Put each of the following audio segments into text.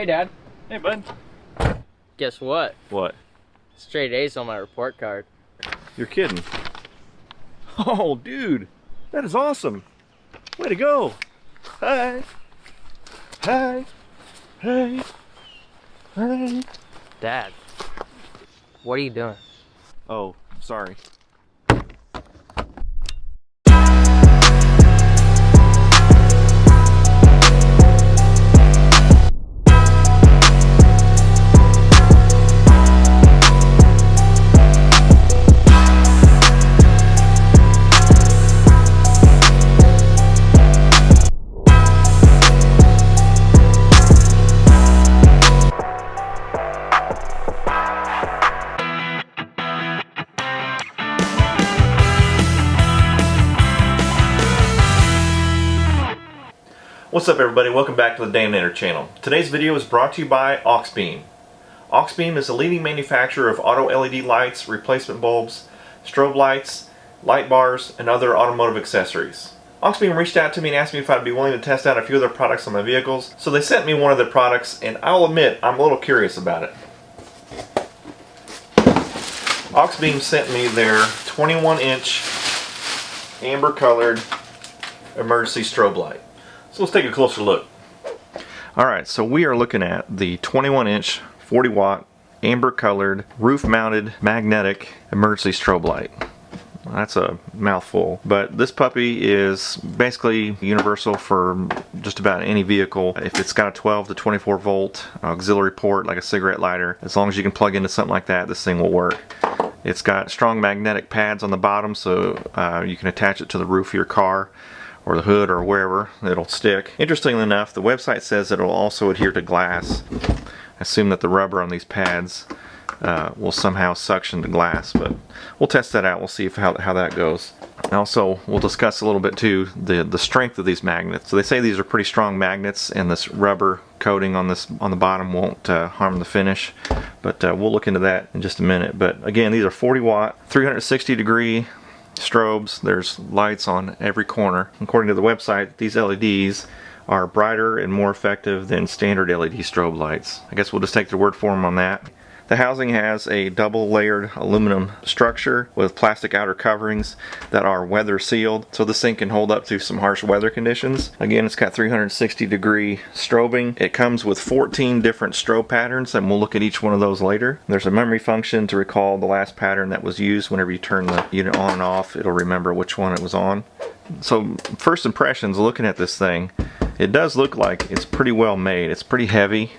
Dad. Hey, bud. Guess what? What? Straight A's on my report card. You're kidding. Oh, dude. That is awesome. Way to go. Hi. Hi. Hey. Hey. Dad, what are you doing? Oh, sorry. What's up, everybody? Welcome back to the Dayminator channel. Today's video is brought to you by Auxbeam. Auxbeam is a leading manufacturer of auto LED lights, replacement bulbs, strobe lights, light bars, and other automotive accessories. Auxbeam reached out to me and asked me if I'd be willing to test out a few of their products on my vehicles, so they sent me one of their products, and I'll admit I'm a little curious about it. Auxbeam sent me their 21-inch amber colored emergency strobe light. So let's take a closer look. Alright, so we are looking at the 21-inch, 40-watt, amber-colored, roof-mounted, magnetic emergency strobe light. That's a mouthful, but this puppy is basically universal for just about any vehicle. If it's got a 12 to 24 volt auxiliary port like a cigarette lighter, as long as you can plug into something like that, this thing will work. It's got strong magnetic pads on the bottom, so you can attach it to the roof of your car or the hood or wherever it'll stick. Interestingly enough, the website says it'll also adhere to glass. I assume that the rubber on these pads will somehow suction the glass, but we'll test that out. We'll see how that goes. Also, we'll discuss a little bit too the strength of these magnets. So they say these are pretty strong magnets, and this rubber coating on the bottom won't harm the finish, but we'll look into that in just a minute. But again, these are 40 watt, 360 degree strobes. There's lights on every corner. According to the website, these LEDs are brighter and more effective than standard LED strobe lights. I guess we'll just take their word for them on that. The housing has a double layered aluminum structure with plastic outer coverings that are weather sealed, so this thing can hold up to some harsh weather conditions. Again, it's got 360 degree strobing. It comes with 14 different strobe patterns, and we'll look at each one of those later. There's a memory function to recall the last pattern that was used. Whenever you turn the unit on and off, it'll remember which one it was on. So first impressions looking at this thing, it does look like it's pretty well made. It's pretty heavy.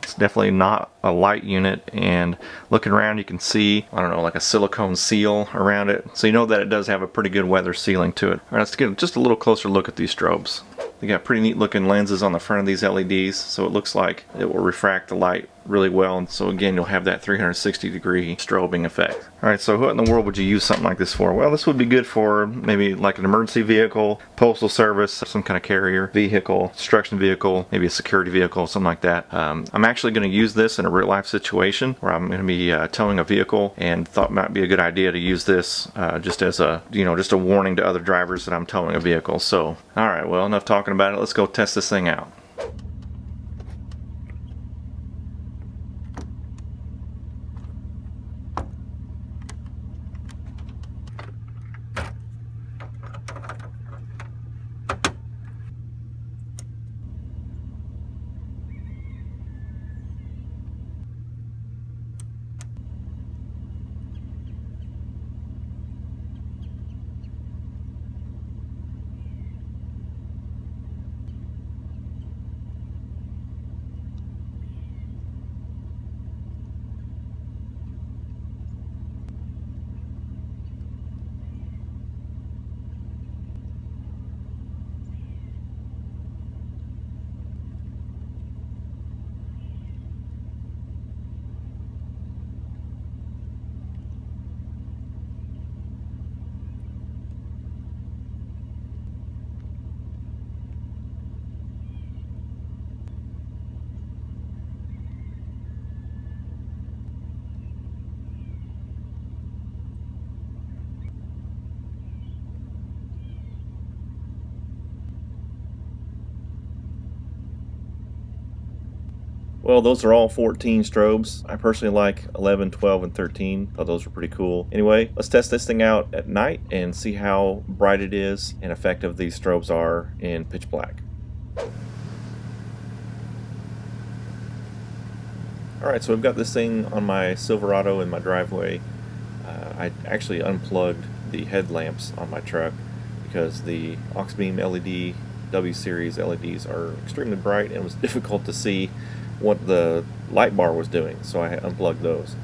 It's definitely not a light unit, and looking around you can see, I don't know, like a silicone seal around it, so you know that it does have a pretty good weather sealing to it. Alright, let's get just a little closer look at these strobes. They got pretty neat looking lenses on the front of these LEDs, so it looks like it will refract the light really well, and so again you'll have that 360 degree strobing effect. Alright, so what in the world would you use something like this for? Well, this would be good for maybe like an emergency vehicle, postal service, some kind of carrier vehicle, construction vehicle, maybe a security vehicle, something like that. I'm actually going to use this in a real life situation where I'm going to be towing a vehicle, and thought it might be a good idea to use this just as a, just a warning to other drivers that I'm towing a vehicle. So, alright, well, enough talking about it. Let's go test this thing out. Well, those are all 14 strobes. I personally like 11, 12, and 13. Thought those were pretty cool. Anyway, let's test this thing out at night and see how bright it is and effective these strobes are in pitch black. Alright, so I've got this thing on my Silverado in my driveway. I actually unplugged the headlamps on my truck because the Auxbeam LED W series LEDs are extremely bright and it was difficult to see what the light bar was doing, so I unplugged those.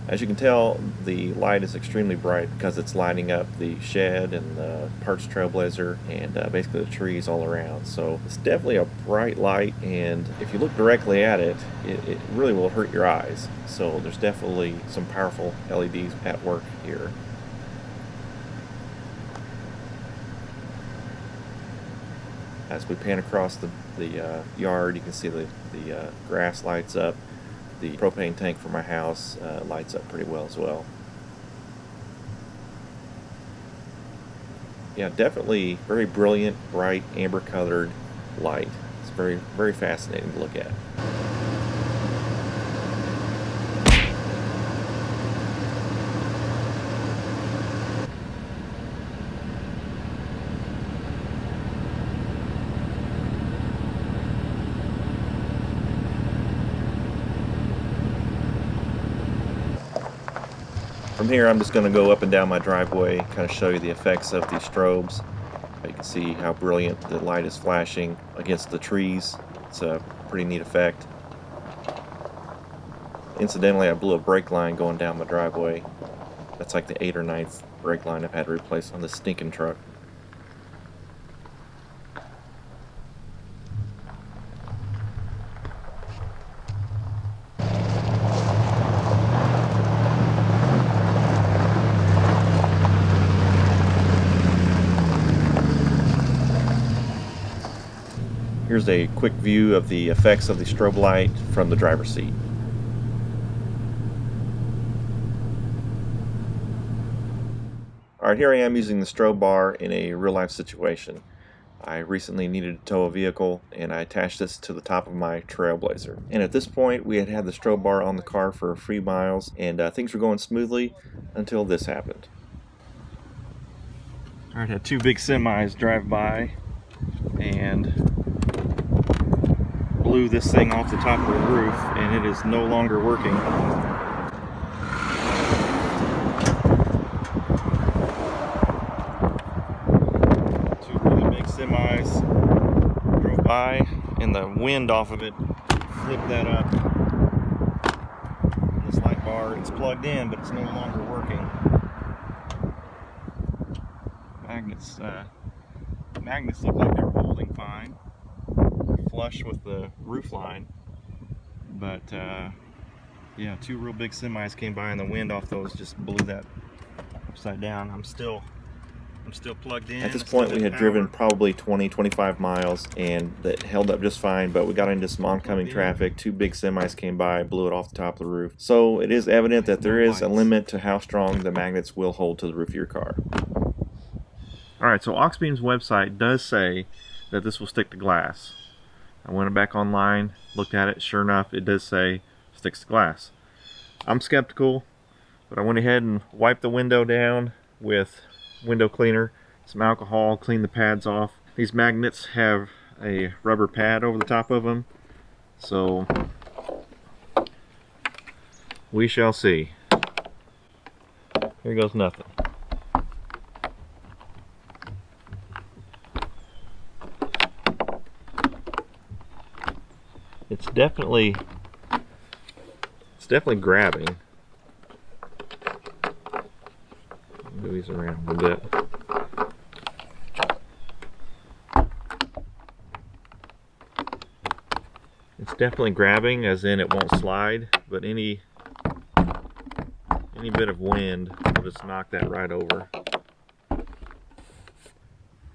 As you can tell, the light is extremely bright because it's lighting up the shed and the parts trailblazer and basically the trees all around. So it's definitely a bright light, and if you look directly at it, it really will hurt your eyes. So there's definitely some powerful LEDs at work here. As we pan across the yard, you can see the grass lights up. The propane tank for my house lights up pretty well as well. Yeah, definitely very brilliant, bright, amber colored light. It's very, very fascinating to look at. From here, I'm just going to go up and down my driveway, kind of show you the effects of these strobes. You can see how brilliant the light is flashing against the trees. It's a pretty neat effect. Incidentally, I blew a brake line going down my driveway. That's like the 8th or 9th brake line I've had to replace on this stinking truck. Here's a quick view of the effects of the strobe light from the driver's seat. Alright, here I am using the strobe bar in a real-life situation. I recently needed to tow a vehicle, and I attached this to the top of my Trailblazer. And at this point, we had had the strobe bar on the car for a few miles, and things were going smoothly until this happened. Alright, had two big semis drive by, and blew this thing off the top of the roof, and it is no longer working. Two really big semis drove by, and the wind off of it flipped that up. This light bar, it's plugged in, but it's no longer working. Magnets look like they're holding fine, flush with the roof line, but yeah, two real big semis came by and the wind off those just blew that upside down. I'm still plugged in. At this point we had driven probably 20-25 miles and that held up just fine, but we got into some oncoming traffic. Two big semis came by, blew it off the top of the roof. So it is evident that there is a limit to how strong the magnets will hold to the roof of your car. Alright, so Auxbeam's website does say that this will stick to glass. I went back online, looked at it, sure enough it does say sticks to glass. I'm skeptical, but I went ahead and wiped the window down with window cleaner, some alcohol, cleaned the pads off. These magnets have a rubber pad over the top of them, so we shall see. Here goes nothing. It's definitely grabbing. Move these around a little bit. It's definitely grabbing, as in it won't slide, but any bit of wind will just knock that right over.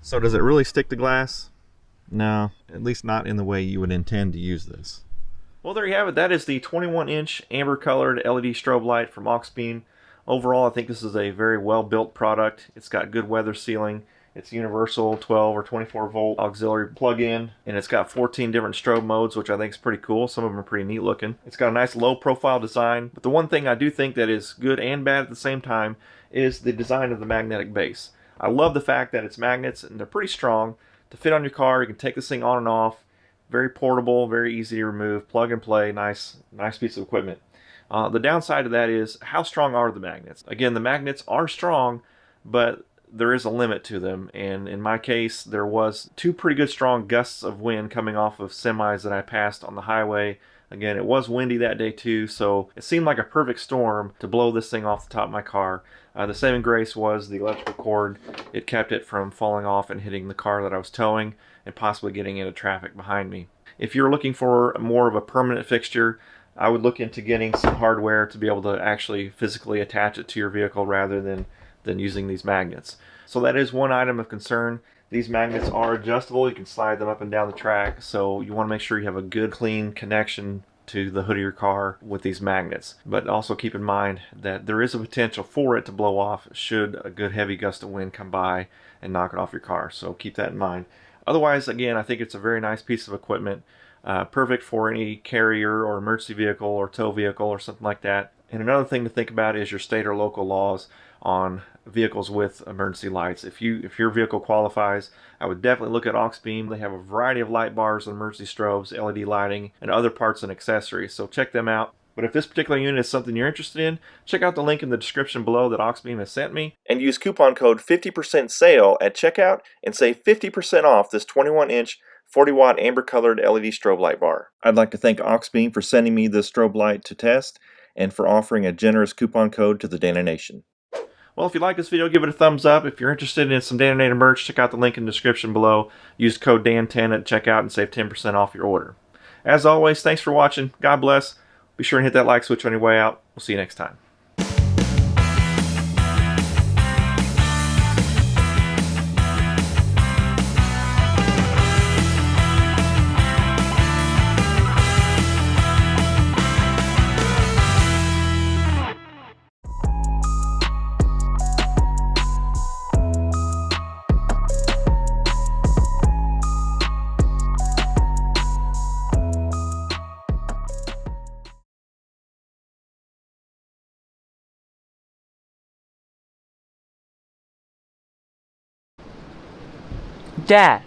So does it really stick to glass? No, at least not in the way you would intend to use this. Well, there you have it. That is the 21-inch amber-colored LED strobe light from Auxbeam. Overall, I think this is a very well-built product. It's got good weather sealing. It's universal 12 or 24 volt auxiliary plug-in, and it's got 14 different strobe modes, which I think is pretty cool. Some of them are pretty neat looking. It's got a nice low profile design, but the one thing I do think that is good and bad at the same time is the design of the magnetic base. I love the fact that it's magnets and they're pretty strong to fit on your car. You can take this thing on and off. Very portable, very easy to remove, plug and play, nice piece of equipment. The downside of that is how strong are the magnets? Again, the magnets are strong, but there is a limit to them, and in my case there was two pretty good strong gusts of wind coming off of semis that I passed on the highway. Again, it was windy that day too, so it seemed like a perfect storm to blow this thing off the top of my car. The saving grace was the electrical cord. It kept it from falling off and hitting the car that I was towing and possibly getting into traffic behind me. If you're looking for more of a permanent fixture, I would look into getting some hardware to be able to actually physically attach it to your vehicle rather than using these magnets. So that is one item of concern. These magnets are adjustable. You can slide them up and down the track, so you want to make sure you have a good clean connection to the hood of your car with these magnets. But also keep in mind that there is a potential for it to blow off should a good heavy gust of wind come by and knock it off your car, so keep that in mind. Otherwise, again, I think it's a very nice piece of equipment, perfect for any carrier or emergency vehicle or tow vehicle or something like that. And another thing to think about is your state or local laws on vehicles with emergency lights. If your vehicle qualifies, I would definitely look at Auxbeam. They have a variety of light bars, emergency strobes, LED lighting, and other parts and accessories, so check them out. But if this particular unit is something you're interested in, check out the link in the description below that Auxbeam has sent me, and use coupon code 50% SALE at checkout and save 50% off this 21-inch 40-watt amber-colored LED strobe light bar. I'd like to thank Auxbeam for sending me this strobe light to test and for offering a generous coupon code to the Dana Nation. Well, if you like this video, give it a thumbs up. If you're interested in some Dana Native merch, check out the link in the description below. Use code DAN10 at checkout and save 10% off your order. As always, thanks for watching. God bless. Be sure and hit that like switch on your way out. We'll see you next time. Dad.